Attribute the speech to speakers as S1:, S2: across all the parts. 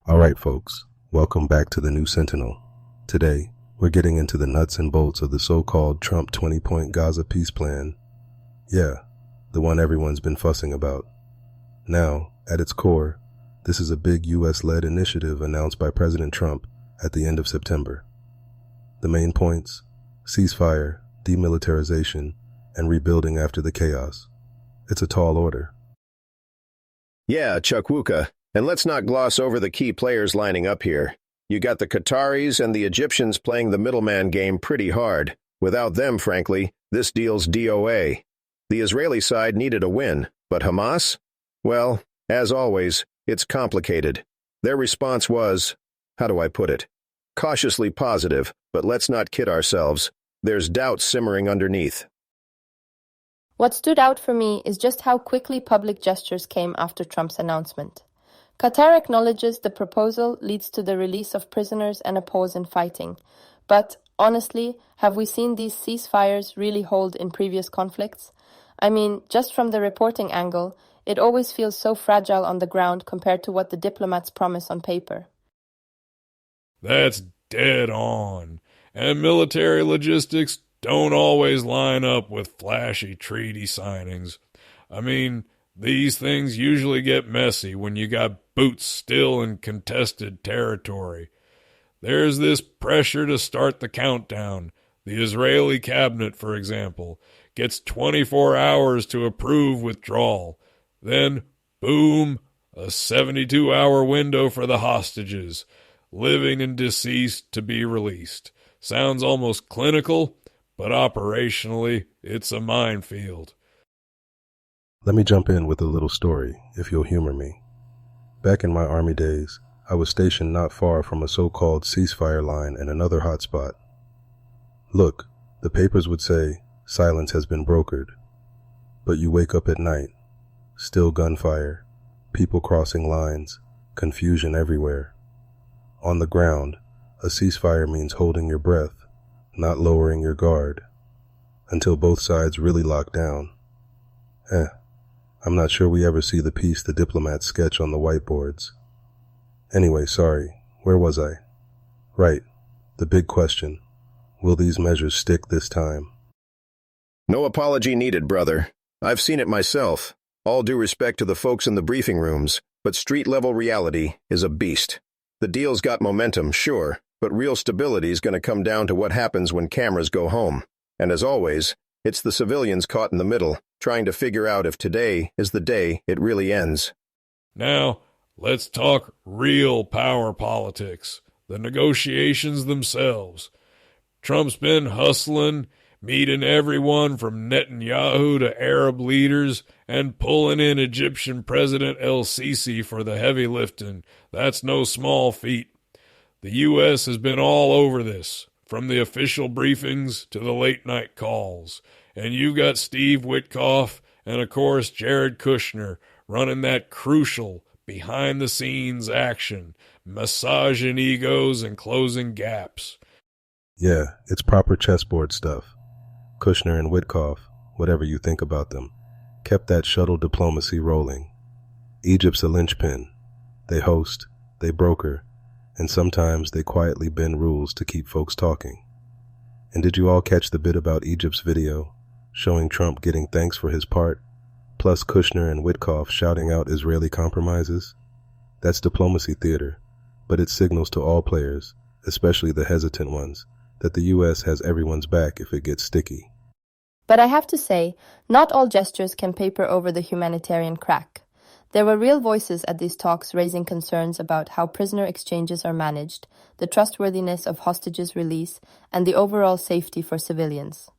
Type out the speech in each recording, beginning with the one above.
S1: All right, folks, welcome back to the New Sentinel. Today, we're getting into the nuts and bolts of the so-called Trump 20-point Gaza peace plan. Yeah, the one everyone's been fussing about. Now, at its core, this is a big U.S.-led initiative announced by President Trump at the end of September. The main points: ceasefire, demilitarization, and rebuilding after the chaos. It's a tall order.
S2: Yeah, Chukwuka. And let's not gloss over the key players lining up here. You got the Qataris and the Egyptians playing the middleman game pretty hard. Without them, frankly, this deal's DOA. The Israeli side needed a win, but Hamas? Well, as always, it's complicated. Their response was, how do I put it? Cautiously positive, but let's not kid ourselves. There's doubt simmering underneath.
S3: What stood out for me is just how quickly public gestures came after Trump's announcement. Qatar acknowledges the proposal leads to the release of prisoners and a pause in fighting. But, honestly, have we seen these ceasefires really hold in previous conflicts? I mean, just from the reporting angle, it always feels so fragile on the ground compared to what the diplomats promise on paper.
S4: That's dead on. And military logistics don't always line up with flashy treaty signings. I mean, these things usually get messy when you got boots still in contested territory. There's this pressure to start the countdown. The Israeli cabinet, for example, gets 24 hours to approve withdrawal. Then, boom, a 72-hour window for the hostages, living and deceased, to be released. Sounds almost clinical, but operationally, it's a minefield.
S1: Let me jump in with a little story, if you'll humor me. Back in my Army days, I was stationed not far from a so-called ceasefire line in another hotspot. Look, the papers would say, silence has been brokered. But you wake up at night, still gunfire, people crossing lines, confusion everywhere. On the ground, a ceasefire means holding your breath, not lowering your guard, until both sides really lock down. I'm not sure we ever see the peace the diplomats sketch on the whiteboards. Anyway, sorry, where was I? Right, the big question. Will these measures stick this time?
S2: No apology needed, brother. I've seen it myself. All due respect to the folks in the briefing rooms, but street-level reality is a beast. The deal's got momentum, sure, but real stability's going to come down to what happens when cameras go home. And as always, it's the civilians caught in the middle, trying to figure out if today is the day it really ends.
S4: Now, let's talk real power politics, the negotiations themselves. Trump's been hustling, meeting everyone from Netanyahu to Arab leaders, and pulling in Egyptian President el-Sisi for the heavy lifting. That's no small feat. The U.S. has been all over this, from the official briefings to the late-night calls. And you've got Steve Witkoff and, of course, Jared Kushner running that crucial, behind-the-scenes action, massaging egos and closing gaps.
S1: Yeah, it's proper chessboard stuff. Kushner and Witkoff, whatever you think about them, kept that shuttle diplomacy rolling. Egypt's a linchpin. They host, they broker, and sometimes they quietly bend rules to keep folks talking. And did you all catch the bit about Egypt's video, showing Trump getting thanks for his part, plus Kushner and Witkoff shouting out Israeli compromises? That's diplomacy theater, but it signals to all players, especially the hesitant ones, that the U.S. has everyone's back if it gets sticky.
S3: But I have to say, not all gestures can paper over the humanitarian crack. There were real voices at these talks raising concerns about how prisoner exchanges are managed, the trustworthiness of hostages' release, and the overall safety for civilians.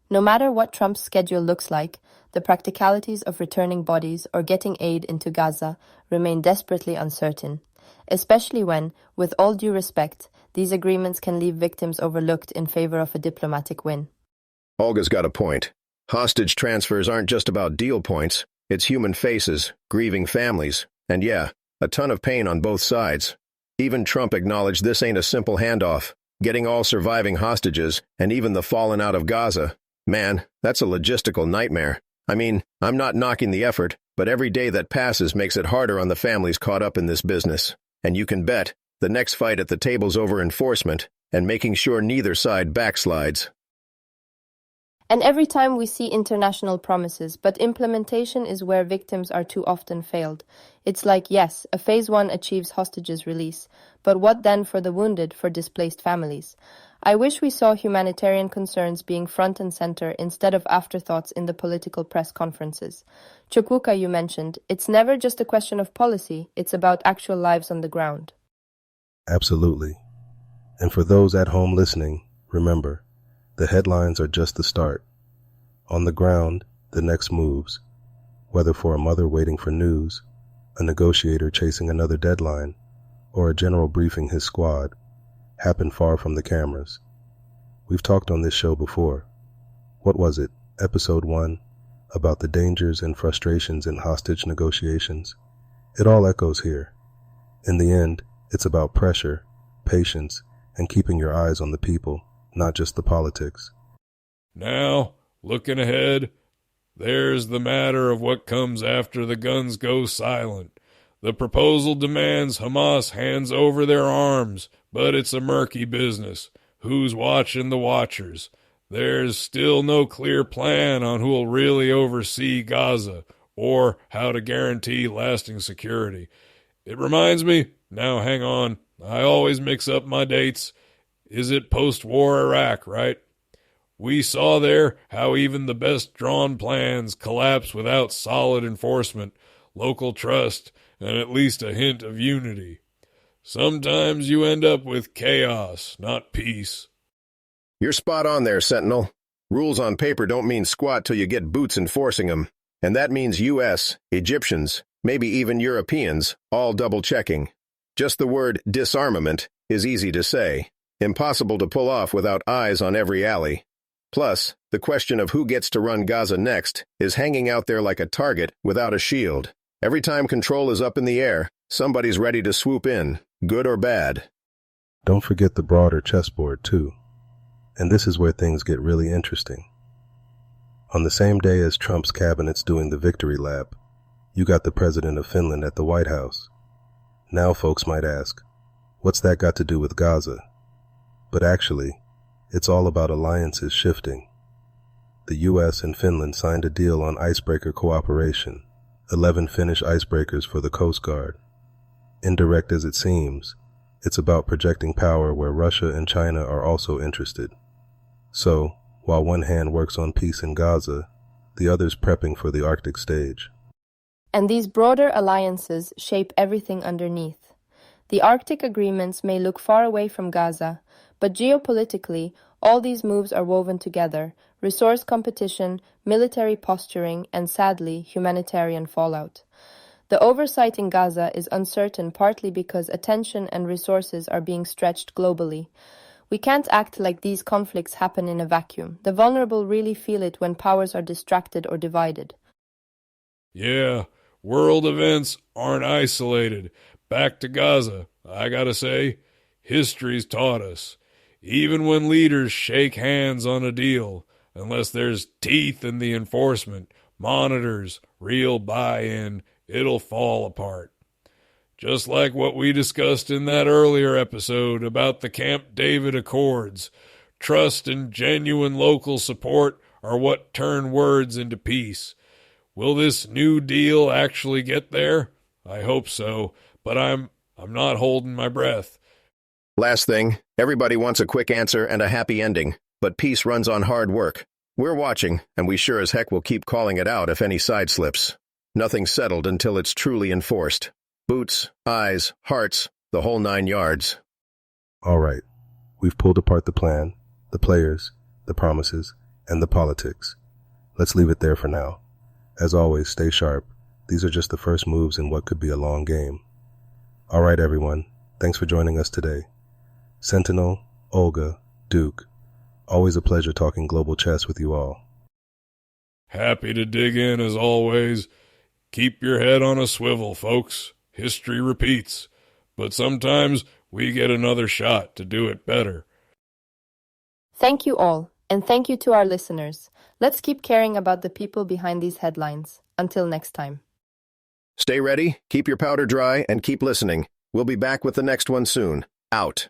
S3: No matter what Trump's schedule looks like, the practicalities of returning bodies or getting aid into Gaza remain desperately uncertain, especially when, with all due respect, these agreements can leave victims overlooked in favor of a diplomatic win.
S2: Olga's got a point. Hostage transfers aren't just about deal points. It's human faces, grieving families, and yeah, a ton of pain on both sides. Even Trump acknowledged this ain't a simple handoff. Getting all surviving hostages, and even the fallen out of Gaza. Man, that's a logistical nightmare. I mean, I'm not knocking the effort, but every day that passes makes it harder on the families caught up in this business. And you can bet the next fight at the table's over enforcement and making sure neither side backslides.
S3: And every time we see international promises, but implementation is where victims are too often failed. It's like, yes, a phase 1 achieves hostages release, but what then for the wounded, for displaced families? I wish we saw humanitarian concerns being front and center instead of afterthoughts in the political press conferences. Chukwuka, you mentioned, it's never just a question of policy, it's about actual lives on the ground.
S1: Absolutely. And for those at home listening, remember, the headlines are just the start. On the ground, the next moves, whether for a mother waiting for news, a negotiator chasing another deadline, or a general briefing his squad, happen far from the cameras. We've talked on this show before. What was it, episode 1, about the dangers and frustrations in hostage negotiations? It all echoes here. In the end, it's about pressure, patience, and keeping your eyes on the people, not just the politics.
S4: Now, looking ahead, there's the matter of what comes after the guns go silent. The proposal demands Hamas hands over their arms, but it's a murky business. Who's watching the watchers? There's still no clear plan on who'll really oversee Gaza or how to guarantee lasting security. It reminds me, now hang on, I always mix up my dates. Is it post-war Iraq, right? We saw there how even the best drawn plans collapse without solid enforcement, local trust, and at least a hint of unity. Sometimes you end up with chaos, not peace.
S2: You're spot on there, Sentinel. Rules on paper don't mean squat till you get boots enforcing them. And that means U.S., Egyptians, maybe even Europeans, all double-checking. Just the word disarmament is easy to say. Impossible to pull off without eyes on every alley. Plus, the question of who gets to run Gaza next is hanging out there like a target without a shield. Every time control is up in the air, somebody's ready to swoop in, good or bad.
S1: Don't forget the broader chessboard, too. And this is where things get really interesting. On the same day as Trump's cabinet's doing the victory lap, you got the president of Finland at the White House. Now folks might ask, what's that got to do with Gaza? But actually, it's all about alliances shifting. The U.S. and Finland signed a deal on icebreaker cooperation, 11 Finnish icebreakers for the Coast Guard. Indirect as it seems, it's about projecting power where Russia and China are also interested. So, while one hand works on peace in Gaza, the other's prepping for the Arctic stage.
S3: And these broader alliances shape everything underneath. The Arctic agreements may look far away from Gaza, but geopolitically, all these moves are woven together: resource competition, military posturing, and sadly, humanitarian fallout. The oversight in Gaza is uncertain partly because attention and resources are being stretched globally. We can't act like these conflicts happen in a vacuum. The vulnerable really feel it when powers are distracted or divided.
S4: Yeah, world events aren't isolated. Back to Gaza, I gotta say, history's taught us. Even when leaders shake hands on a deal, unless there's teeth in the enforcement, monitors, real buy-in, it'll fall apart. Just like what we discussed in that earlier episode about the Camp David Accords. Trust and genuine local support are what turn words into peace. Will this new deal actually get there? I hope so, but I'm not holding my breath.
S2: Last thing, everybody wants a quick answer and a happy ending, but peace runs on hard work. We're watching, and we sure as heck will keep calling it out if any side slips. Nothing's settled until it's truly enforced. Boots, eyes, hearts, the whole 9 yards.
S1: All right, we've pulled apart the plan, the players, the promises, and the politics. Let's leave it there for now. As always, stay sharp. These are just the first moves in what could be a long game. All right, everyone. Thanks for joining us today. Sentinel, Olga, Duke, always a pleasure talking global chess with you all.
S4: Happy to dig in as always. Keep your head on a swivel, folks. History repeats, but sometimes we get another shot to do it better.
S3: Thank you all, and thank you to our listeners. Let's keep caring about the people behind these headlines. Until next time.
S2: Stay ready, keep your powder dry, and keep listening. We'll be back with the next one soon. Out.